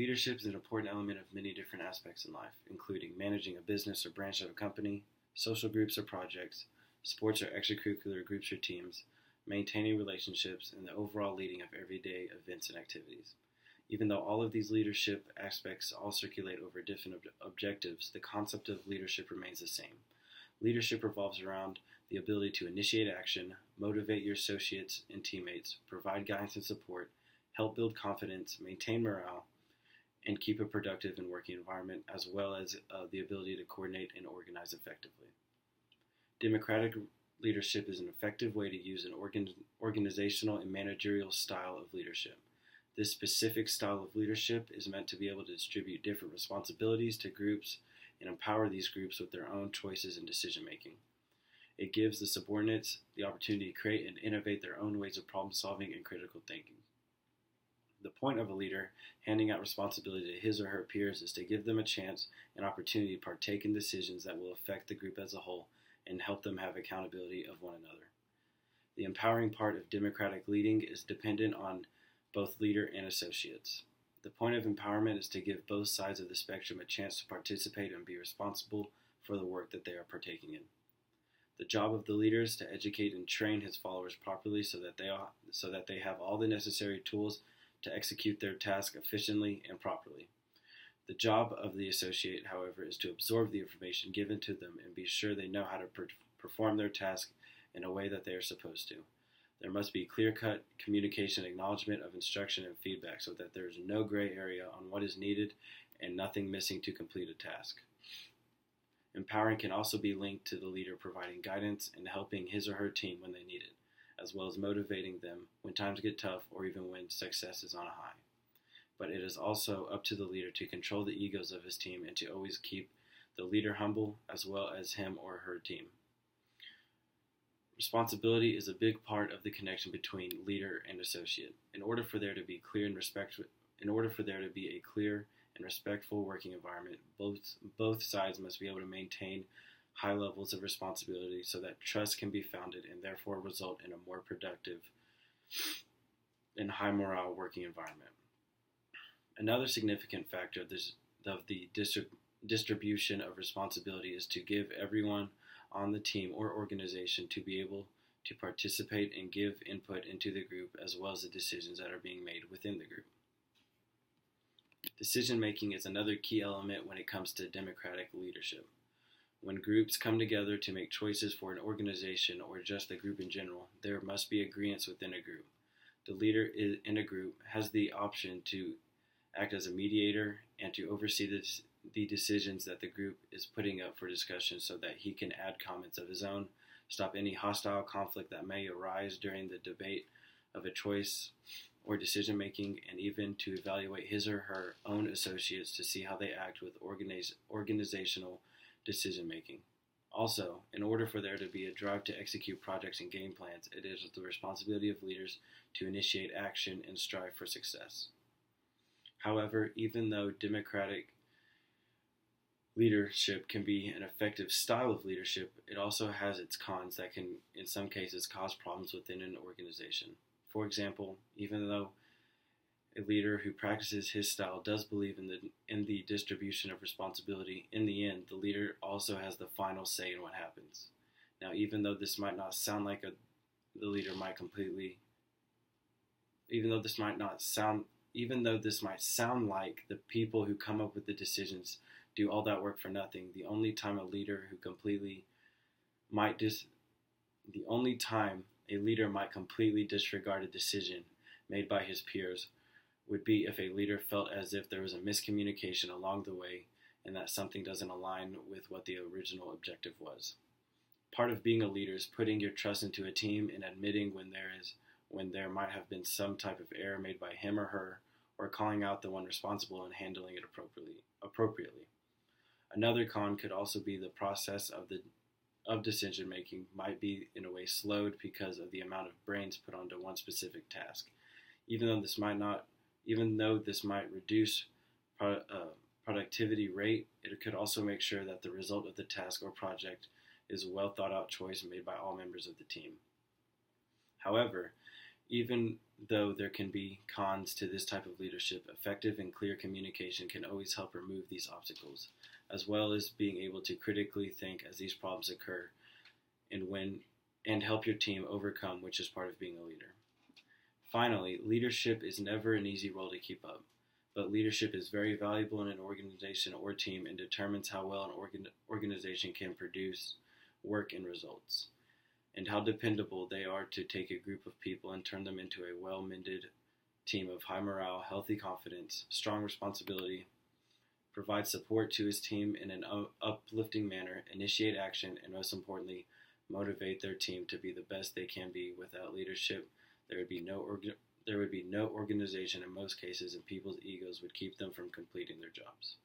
Leadership is an important element of many different aspects in life, including managing a business or branch of a company, social groups or projects, sports or extracurricular groups or teams, maintaining relationships, and the overall leading of everyday events and activities. Even though all of these leadership aspects all circulate over different objectives, the concept of leadership remains the same. Leadership revolves around the ability to initiate action, motivate your associates and teammates, provide guidance and support, help build confidence, maintain morale, and keep a productive and working environment, as well as the ability to coordinate and organize effectively. Democratic leadership is an effective way to use an organizational and managerial style of leadership. This specific style of leadership is meant to be able to distribute different responsibilities to groups and empower these groups with their own choices and decision making. It gives the subordinates the opportunity to create and innovate their own ways of problem solving and critical thinking. The point of a leader handing out responsibility to his or her peers is to give them a chance and opportunity to partake in decisions that will affect the group as a whole and help them have accountability of one another. The empowering part of democratic leading is dependent on both leader and associates. The point of empowerment is to give both sides of the spectrum a chance to participate and be responsible for the work that they are partaking in. The job of the leader is to educate and train his followers properly so that they have all the necessary tools to execute their task efficiently and properly. The job of the associate, however, is to absorb the information given to them and be sure they know how to perform their task in a way that they are supposed to. There must be clear-cut communication, acknowledgement of instruction, and feedback so that there is no gray area on what is needed and nothing missing to complete a task. Empowering can also be linked to the leader providing guidance and helping his or her team when they need it, as well as motivating them when times get tough or even when success is on a high. But it is also up to the leader to control the egos of his team and to always keep the leader humble as well as him or her team. Responsibility is a big part of the connection between leader and associate. In order for there to be a clear and respectful working environment, both sides must be able to maintain high levels of responsibility so that trust can be founded and therefore result in a more productive and high morale working environment. Another significant factor of the distribution of responsibility is to give everyone on the team or organization to be able to participate and give input into the group as well as the decisions that are being made within the group. Decision making is another key element when it comes to democratic leadership. When groups come together to make choices for an organization or just the group in general, there must be agreements within a group. The leader in a group has the option to act as a mediator and to oversee the decisions that the group is putting up for discussion so that he can add comments of his own, stop any hostile conflict that may arise during the debate of a choice or decision making, and even to evaluate his or her own associates to see how they act with organizational decision making. Also, in order for there to be a drive to execute projects and game plans, it is the responsibility of leaders to initiate action and strive for success. However, even though democratic leadership can be an effective style of leadership, it also has its cons that can, in some cases, cause problems within an organization. For example, even though a leader who practices his style does believe in the distribution of responsibility, in the end, the leader also has the final say in what happens. Now, even though this might sound like the people who come up with the decisions do all that work for nothing, the only time a leader might completely disregard a decision made by his peers would be if a leader felt as if there was a miscommunication along the way and that something doesn't align with what the original objective was. Part of being a leader is putting your trust into a team and admitting when there might have been some type of error made by him or her, or calling out the one responsible and handling it appropriately. Another con could also be the process of decision making might be in a way slowed because of the amount of brains put onto one specific task. Even though this might reduce productivity rate, it could also make sure that the result of the task or project is a well thought out choice made by all members of the team. However, even Though there can be cons to this type of leadership, effective and clear communication can always help remove these obstacles, as well as being able to critically think as these problems occur and help your team overcome, which is part of being a leader. Finally, leadership is never an easy role to keep up, but leadership is very valuable in an organization or team and determines how well an organization can produce work and results, and how dependable they are to take a group of people and turn them into a well-mended team of high morale, healthy confidence, strong responsibility, provide support to his team in an uplifting manner, initiate action, and most importantly, motivate their team to be the best they can be. Without leadership, there would be no organization in most cases, and people's egos would keep them from completing their jobs.